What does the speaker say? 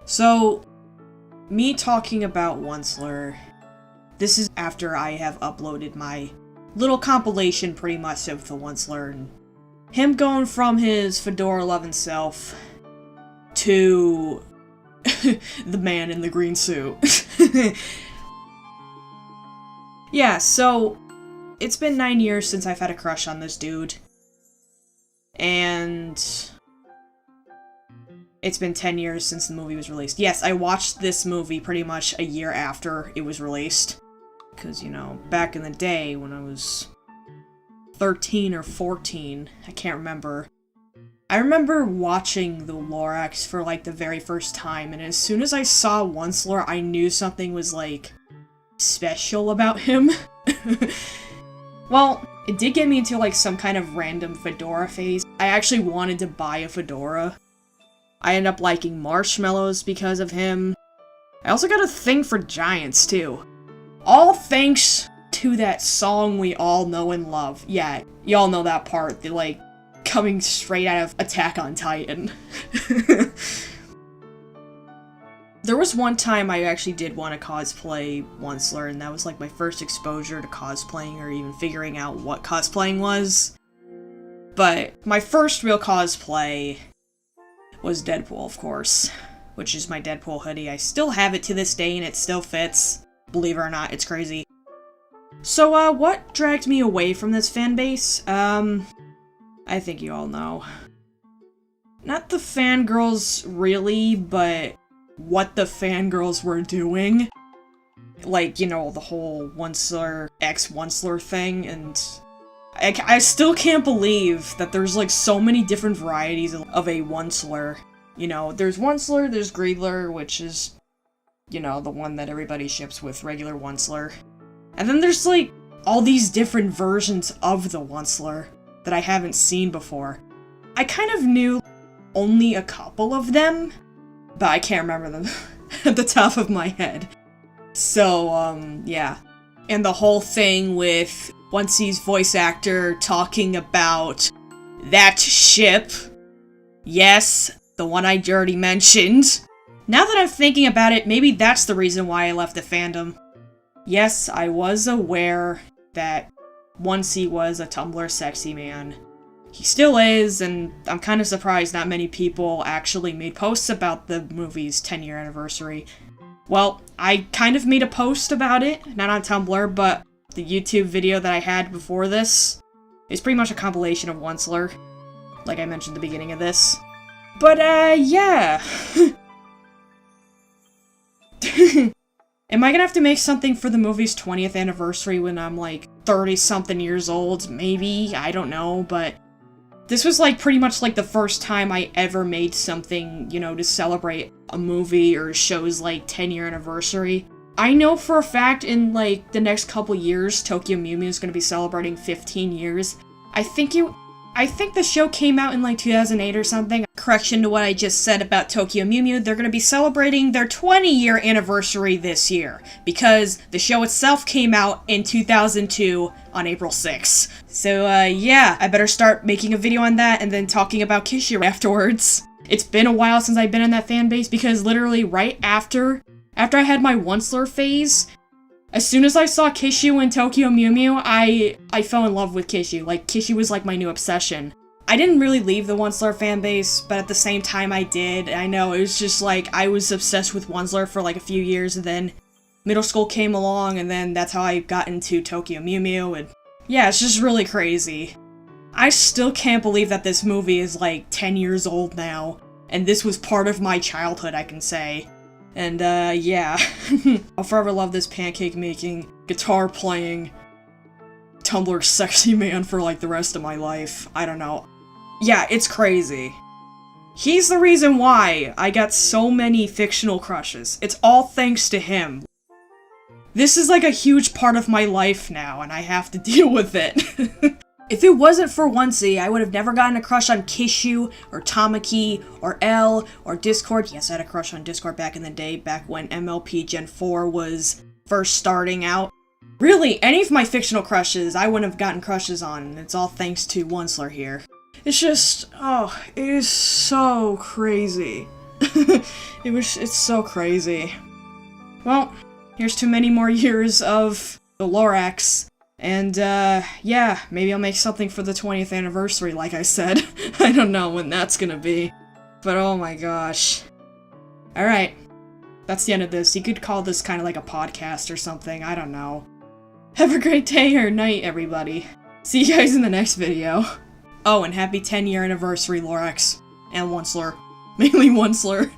So, me talking about Onceler, this is after I have uploaded my little compilation pretty much of the Onceler, and him going from his fedora-loving self to the man in the green suit. Yeah, so it's been 9 years since I've had a crush on this dude, and it's been 10 years since the movie was released. Yes, I watched this movie pretty much a year after it was released, because, you know, back in the day when I was 13 or 14, I can't remember, I remember watching the Lorax for, like, the very first time, and as soon as I saw Onceler, I knew something was, like, special about him. Well, it did get me into, like, some kind of random fedora phase. I actually wanted to buy a fedora. I ended up liking marshmallows because of him. I also got a thing for giants, too. All thanks to that song we all know and love. Yeah, y'all know that part, the, like, coming straight out of Attack on Titan. There was one time I actually did want to cosplay Onceler, and that was like my first exposure to cosplaying or even figuring out what cosplaying was. But my first real cosplay was Deadpool, of course, which is my Deadpool hoodie. I still have it to this day and it still fits. Believe it or not, it's crazy. So, what dragged me away from this fanbase? I think you all know. Not the fangirls, really, but what the fangirls were doing. Like, you know, the whole Onceler, ex-Onceler thing, and I still can't believe that there's, like, so many different varieties of a Onceler. You know, there's Onceler, there's Greedler, which is, you know, the one that everybody ships with regular Onceler. And then there's, like, all these different versions of the Onceler that I haven't seen before. I kind of knew only a couple of them, but I can't remember them at the top of my head. So, yeah. And the whole thing with Oncie's voice actor talking about that ship. Yes, the one I already mentioned. Now that I'm thinking about it, maybe that's the reason why I left the fandom. Yes, I was aware that Oncie was a Tumblr sexy man. He still is, and I'm kind of surprised not many people actually made posts about the movie's 10-year anniversary. Well, I kind of made a post about it, not on Tumblr, but the YouTube video that I had before this is pretty much a compilation of Onceler, like I mentioned at the beginning of this. But, yeah. Am I gonna have to make something for the movie's 20th anniversary when I'm, like, 30-something years old? Maybe, I don't know, but this was, like, pretty much, like, the first time I ever made something, you know, to celebrate a movie or a show's, like, 10-year anniversary. I know for a fact in, like, the next couple years, Tokyo Mew Mew is gonna be celebrating 15 years. I think the show came out in, like, 2008 or something. Correction to what I just said about Tokyo Mew Mew, they're gonna be celebrating their 20-year anniversary this year, because the show itself came out in 2002 on April 6th. So, yeah, I better start making a video on that and then talking about Kishu afterwards. It's been a while since I've been in that fanbase, because literally right after I had my Onceler phase, as soon as I saw Kishu in Tokyo Mew Mew, I fell in love with Kishu. Like, Kishu was like my new obsession. I didn't really leave the Onceler fanbase, but at the same time I did. I know, it was just like, I was obsessed with Onceler for like a few years, and then middle school came along, and then that's how I got into Tokyo Mew Mew, and yeah, it's just really crazy. I still can't believe that this movie is like 10 years old now, and this was part of my childhood, I can say. And, yeah. I'll forever love this pancake-making, guitar-playing, Tumblr sexy man for, like, the rest of my life. I don't know. Yeah, it's crazy. He's the reason why I got so many fictional crushes. It's all thanks to him. This is, like, a huge part of my life now, and I have to deal with it. If it wasn't for Oncie, I would have never gotten a crush on Kishu, or Tamaki, or L, or Discord. Yes, I had a crush on Discord back in the day, back when MLP Gen 4 was first starting out. Really, any of my fictional crushes, I wouldn't have gotten crushes on, and it's all thanks to Onceler here. It's just, oh, it is so crazy. It's so crazy. Well, here's too many more years of the Lorax. And, yeah, maybe I'll make something for the 20th anniversary, like I said. I don't know when that's gonna be. But oh my gosh. Alright. That's the end of this. You could call this kind of like a podcast or something. I don't know. Have a great day or night, everybody. See you guys in the next video. Oh, and happy 10-year anniversary, Lorax. And one slur. Mainly one slur.